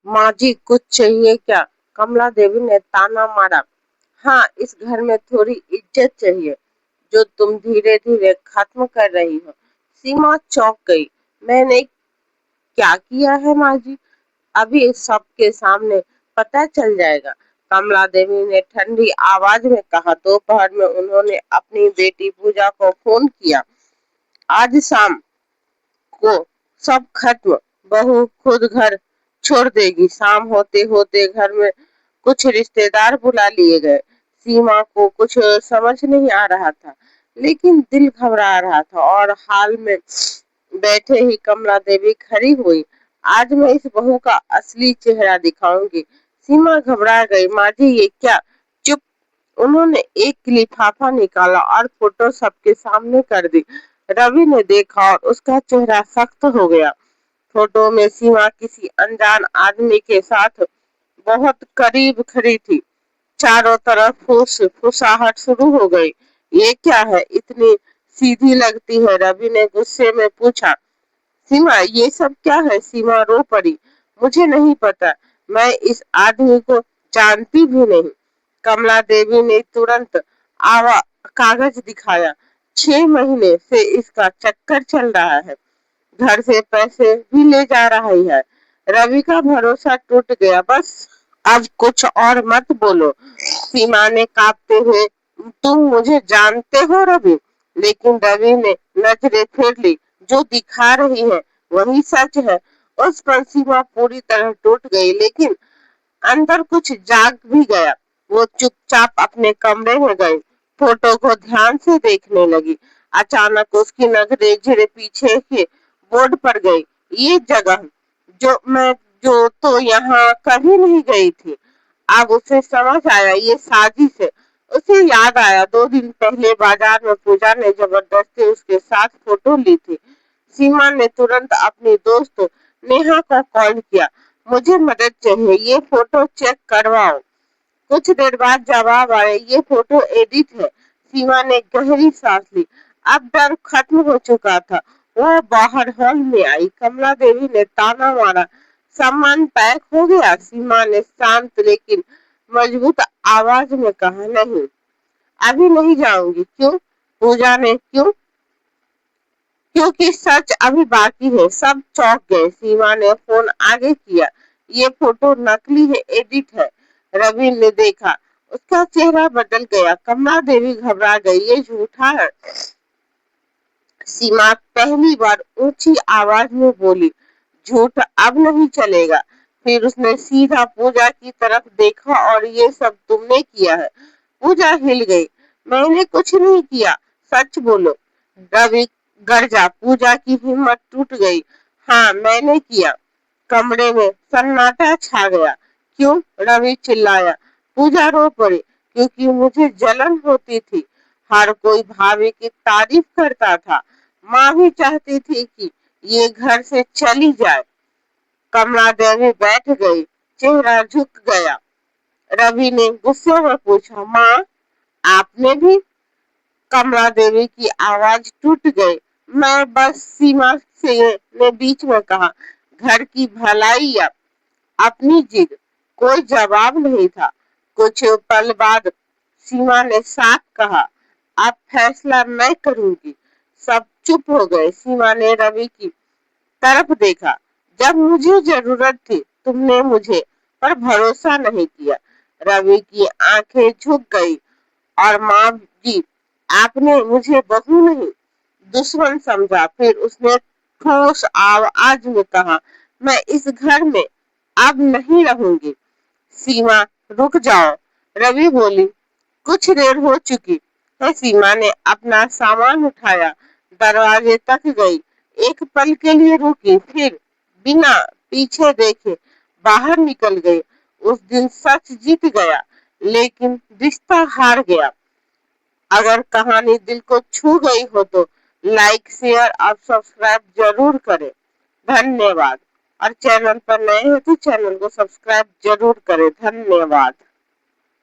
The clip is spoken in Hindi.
माँ जी कुछ चाहिए क्या? कमला देवी ने ताना मारा। हाँ, इस घर में थोड़ी इज्जत चाहिए जो तुम धीरे धीरे खत्म कर रही हो। सीमा चौंक गई। मैंने क्या किया है माँ जी? अभी सबके सामने पता चल जाएगा। कमला देवी ने ठंडी आवाज में कहा। दोपहर में उन्होंने अपनी बेटी पूजा को फोन किया। आज शाम को सब खत्म। बहू खुद घर छोड़ देगी। शाम होते होते घर में कुछ रिश्तेदार बुला लिए गए। सीमा को कुछ समझ नहीं आ रहा था, लेकिन दिल घबरा रहा था और हाल में बैठे ही कमला देवी खड़ी हुई। आज मैं इस बहू का असली चेहरा दिखाऊंगी। सीमा घबरा गई। माँ जी ये क्या? चुप। उन्होंने एक लिफाफा निकाला और फोटो सबके सामने कर दी। रवि ने देखा और उसका चेहरा सख्त हो गया। फोटो में सीमा किसी अनजान आदमी के साथ बहुत करीब खड़ी थी। चारों तरफ फुसफुसाहट शुरू हो गई। ये क्या है? इतनी सीधी लगती है। रवि ने गुस्से में पूछा। सीमा ये सब क्या है? सीमा रो पड़ी। मुझे नहीं पता। मैं इस आदमी को जानती भी नहीं। कमला देवी ने तुरंत आवा कागज दिखाया। 6 महीने से इसका चक्कर चल रहा है। घर से पैसे भी ले जा रही है। रवि का भरोसा टूट गया। बस अब कुछ और मत बोलो। सीमा ने कांपते हुए, तुम मुझे जानते हो रवि? लेकिन रवि ने नजरें फेर ली। जो दिखा रही है वही सच है। उस पर सीमा पूरी तरह टूट गई, लेकिन अंदर कुछ जाग भी गया। वो चुपचाप अपने कमरे में गई। फोटो को ध्यान से देखने लगी। अचानक उसकी नजरें धीरे पीछे के बोर्ड पर गई। ये जगह जो तो यहाँ कभी नहीं गई थी। अब उसे समझ आया ये साजिश है। उसे याद आया 2 दिन पहले बाजार में पूजा ने जबरदस्ती उसके साथ फोटो ली थी। सीमा ने तुरंत अपनी दोस्त नेहा को कॉल किया। मुझे मदद चाहिए, ये फोटो चेक करवाओ। कुछ देर बाद जवाब आया, ये फोटो एडिट है। सीमा ने गहरी सांस ली। अब डर खत्म हो चुका था। वो बाहर हॉल में आई। कमला देवी ने ताना मारा। सामान पैक हो गया? सीमा ने शांत लेकिन मजबूत आवाज में कहा। नहीं, अभी नहीं जाऊंगी। क्यों? पूजा ने क्यों? क्योंकि सच अभी बाकी है। सब चौंक गए। सीमा ने फोन आगे किया। ये फोटो नकली है, एडिट है। रवि ने देखा। उसका चेहरा बदल गया। कमला देवी घबरा गई। ये झूठा है। सीमा पहली बार ऊंची आवाज में बोली। झूठ अब नहीं चलेगा। फिर उसने सीधा पूजा की तरफ देखा। और ये सब तुमने किया है? पूजा हिल गई। मैंने कुछ नहीं किया। सच बोलो। रवि गर्जा। पूजा की हिम्मत टूट गई। हाँ मैंने किया। कमरे में सन्नाटा छा गया। क्यों? रवि चिल्लाया। पूजा रो पड़ी। क्योंकि मुझे जलन होती थी। हर कोई भाभी की तारीफ करता था। माँ भी चाहती थी कि ये घर से चली जाए। कमला देवी बैठ गई। चेहरा झुक गया। रवि ने गुस्से में पूछा। माँ आपने भी? कमला देवी की आवाज टूट गई। मैं बस सीमा से ने बीच में कहा। घर की भलाई या अपनी जिद। कोई जवाब नहीं था। कुछ पल बाद सीमा ने साफ कहा। अब फैसला मैं करूंगी। सब चुप हो गए। सीमा ने रवि की तरफ देखा। जब मुझे जरूरत थी तुमने मुझे पर भरोसा नहीं किया। रवि की आंखें झुक गई। और माँ जी आपने मुझे बहू नहीं दुश्मन समझा। फिर उसने ठोस आवाज में कहा। मैं इस घर में अब नहीं रहूंगी। सीमा रुक जाओ। रवि बोली। कुछ देर हो चुकी है। सीमा ने अपना सामान उठाया। दरवाजे तक गई। एक पल के लिए रुकी, फिर बिना पीछे देखे बाहर निकल गई। उस दिन सच जीत गया, लेकिन रिश्ता हार गया। अगर कहानी दिल को छू गई हो तो लाइक शेयर और सब्सक्राइब जरूर करें। धन्यवाद। और चैनल पर नए हैं तो चैनल को सब्सक्राइब जरूर करें। धन्यवाद।